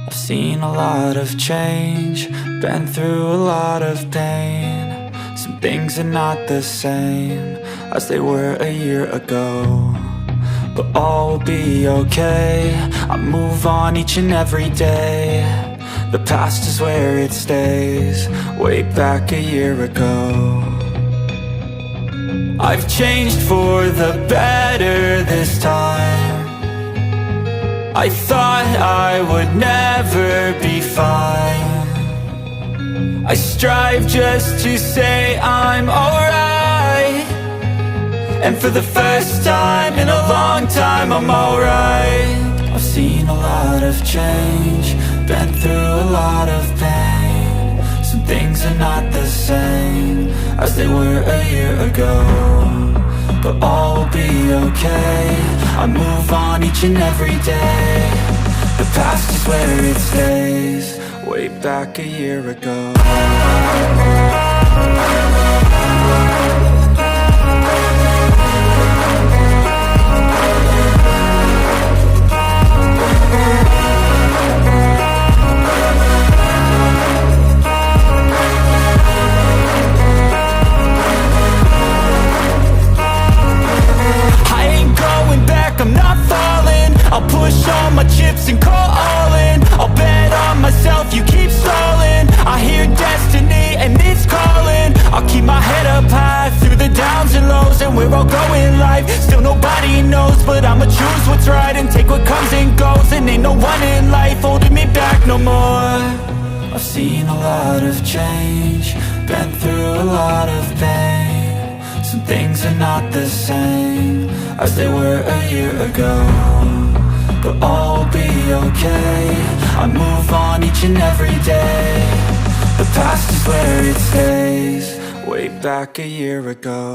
I've seen a lot of change, been through a lot of pain. Some things are not the same as they were a year ago, but all will be okay. I move on each and every day. The past is where it stays, way back a year ago. I've changed for the better this time. I thought I would never be fine. I strive just to say I'm alright, and for the first time in a long time I'm alright. I've seen a lot of change, been through a lot of pain. Some things are not the same as they were a year ago, but all will be okay. I move on each and every day. The past is where it stays, way back a year ago. I'm not falling, I'll push all my chips and call all in. I'll bet on myself, you keep stalling. I hear destiny and it's calling. I'll keep my head up high through the downs and lows, and where I'll go in life, still nobody knows. But I'ma choose what's right and take what comes and goes, and ain't no one in life holding me back no more. I've seen a lot of change, been through a lot of pain. Some things are not the same as they were a year ago, but all will be okay. I move on each and every day. The past is where it stays, way back a year ago.